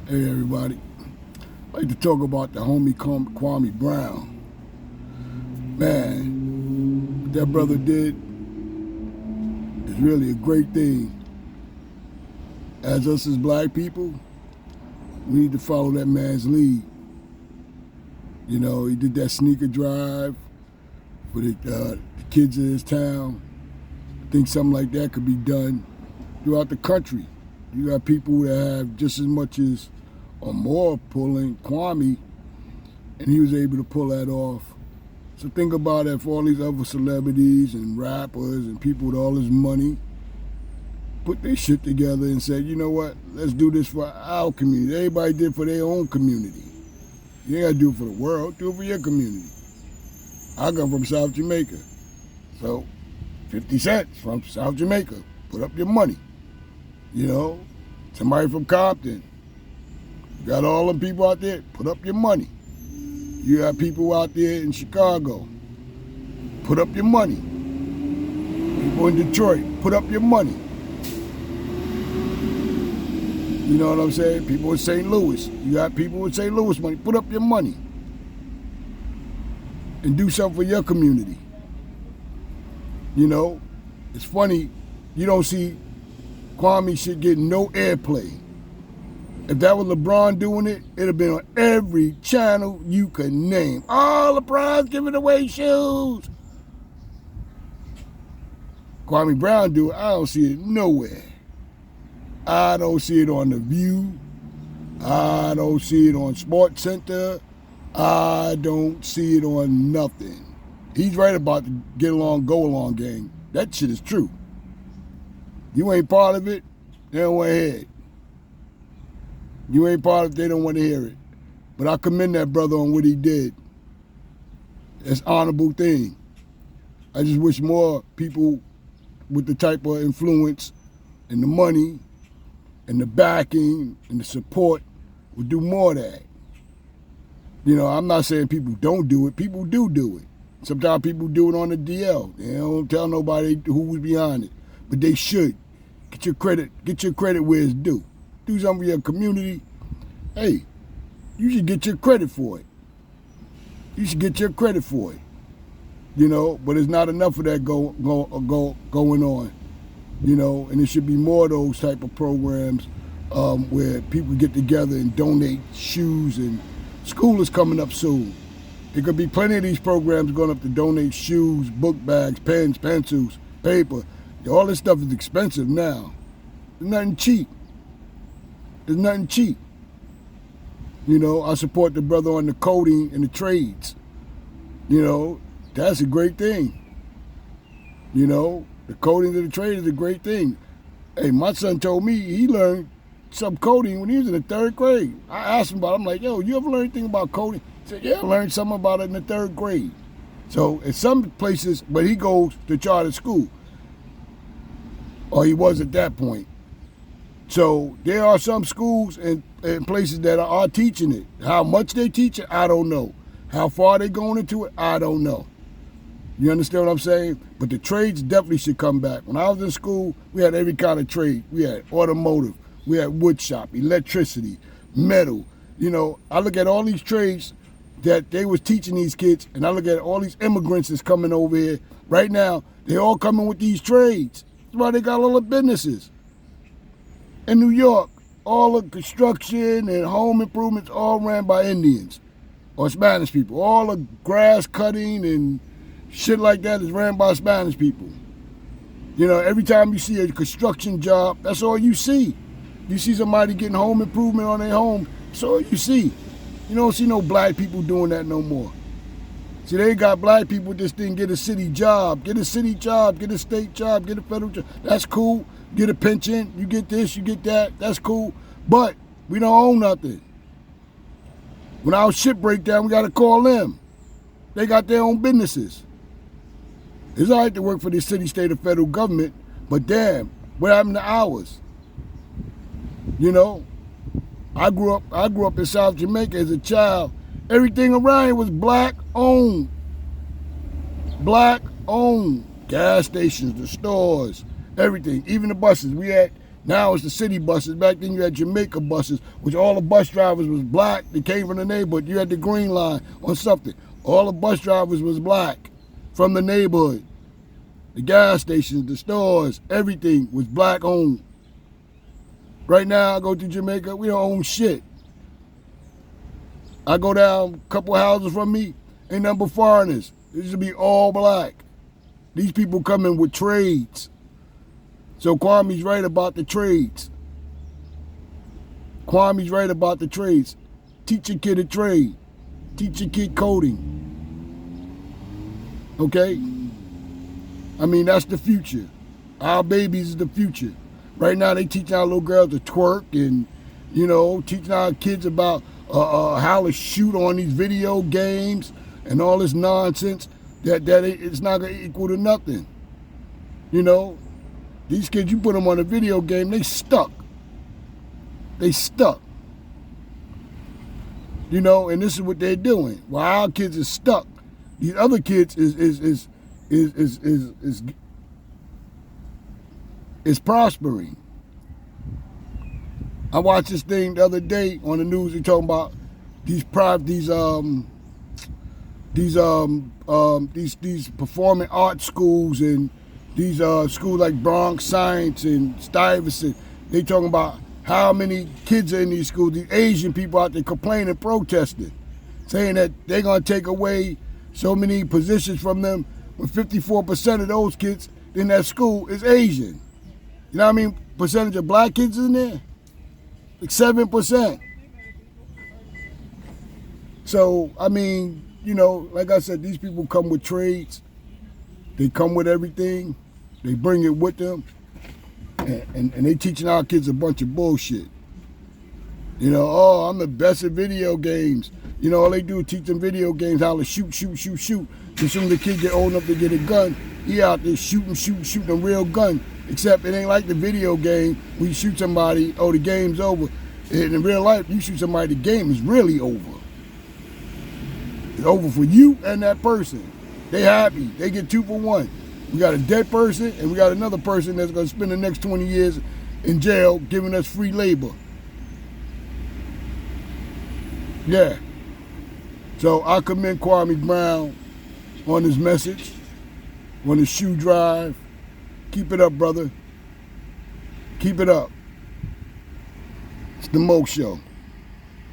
Hey everybody, I'd like to talk about the homie Kwame Brown. Man, what that brother did is really a great thing. As black people, we need to follow that man's lead. You know, he did that sneaker drive for the kids in his town. I think something like that could be done throughout the country. You got people that have just as much as or more pulling Kwame, and he was able to pull that off. So think about it, for all these other celebrities and rappers and people with all this money put their shit together and said, you know what, let's do this for our community. Everybody did for their own community. You ain't gotta do it for the world, do it for your community. I come from South Jamaica, so 50 cents from South Jamaica, put up your money. You know, somebody from Compton, you got all them people out there, put up your money. You got people out there in Chicago, put up your money. People in Detroit, put up your money. You know what I'm saying? People in St. Louis, you got people in St. Louis money, put up your money. And do something for your community. You know, it's funny, you don't see Kwame shit getting no airplay. If that was LeBron doing it, it'd have been on every channel you could name. Oh, LeBron's giving away shoes. Kwame Brown do it, I don't see it nowhere. I don't see it on The View. I don't see it on Sports Center. I don't see it on nothing. He's right about the get along, go along gang. That shit is true. You ain't part of it, they don't want to hear it. You ain't part of it, they don't want to hear it. But I commend that brother on what he did. It's an honorable thing. I just wish more people with the type of influence and the money and the backing and the support would do more of that. You know, I'm not saying people don't do it. People do it. Sometimes people do it on the DL. They don't tell nobody who was behind it. But they should. Get your credit where it's due. Do something for your community. Hey, you should get your credit for it. You should get your credit for it. You know, but there's not enough of that going on. You know, and there should be more of those type of programs where people get together and donate shoes. And school is coming up soon. There could be plenty of these programs going up to donate shoes, book bags, pens, pencils, paper. All this stuff is expensive now. There's nothing cheap. There's nothing cheap. You know, I support the brother on the coding and the trades. You know, that's a great thing. You know, the coding and the trade is a great thing. Hey, my son told me he learned some coding when he was in the 3rd grade. I asked him about it. I'm like, yo, you ever learn anything about coding? He said, yeah, I learned something about it in the 3rd grade. So in some places, but he goes to charter school. Or he was at that point. So there are some schools and places that are teaching it. How much they teach it, I don't know. How far they going into it, I don't know. You understand what I'm saying? But the trades definitely should come back. When I was in school, we had every kind of trade. We had automotive, we had wood shop, electricity, metal. You know, I look at all these trades that they was teaching these kids, and I look at all these immigrants that's coming over here. Right now, they all coming with these trades. That's why they got all the businesses. In New York, all the construction and home improvements all ran by Indians or Spanish people. All the grass cutting and shit like that is ran by Spanish people. You know, every time you see a construction job, that's all you see. You see somebody getting home improvement on their home, that's all you see. You don't see no black people doing that no more. See, they got black people with this thing, get a city job, get a city job, get a state job, get a federal job. That's cool. Get a pension, you get this, you get that, that's cool. But we don't own nothing. When our shit break down, we gotta call them. They got their own businesses. It's all right to work for the city, state, or federal government, but damn, what happened to ours? You know, I grew up in South Jamaica as a child. Everything around here was black owned. Black owned. Gas stations, the stores, everything, even the buses. We had Now it's the city buses. Back then you had Jamaica buses, which all the bus drivers was black. They came from the neighborhood. You had the Green Line on something. All the bus drivers was black from the neighborhood. The gas stations, the stores, everything was black owned. Right now I go to Jamaica, we don't own shit. I go down a couple houses from me, ain't nothing but foreigners. It used to be all black. These people come in with trades. So Kwame's right about the trades. Kwame's right about the trades. Teach a kid a trade. Teach a kid coding. Okay? I mean, that's the future. Our babies is the future. Right now they teaching our little girls to twerk and, you know, teaching our kids about how to shoot on these video games and all this nonsense that it's not going to equal to nothing. You know? These kids, you put them on a video game, they stuck. They stuck. You know, and this is what they're doing. While our kids are stuck, these other kids is prospering. I watched this thing the other day on the news. They're talking about these performing arts schools and these schools like Bronx Science and Stuyvesant. They talking about how many kids are in these schools. These Asian people out there complaining, protesting, saying that they're gonna take away so many positions from them. When 54% of those kids in that school is Asian. You know what I mean? Percentage of black kids in there? Like 7%. So, I mean, you know, like I said, these people come with trades. They come with everything. They bring it with them. And they teaching our kids a bunch of bullshit. You know, oh, I'm the best at video games. You know, all they do is teach them video games how to shoot. As soon as the kid get old enough to get a gun, he out there shooting a real gun. Except it ain't like the video game. When you shoot somebody, oh, the game's over. In real life, you shoot somebody, the game is really over. It's over for you and that person. They happy. They get 2 for 1. We got a dead person, and we got another person that's going to spend the next 20 years in jail giving us free labor. Yeah. So I commend Kwame Brown on his message, on his shoe drive. Keep it up, brother. Keep it up. It's the Mo Show.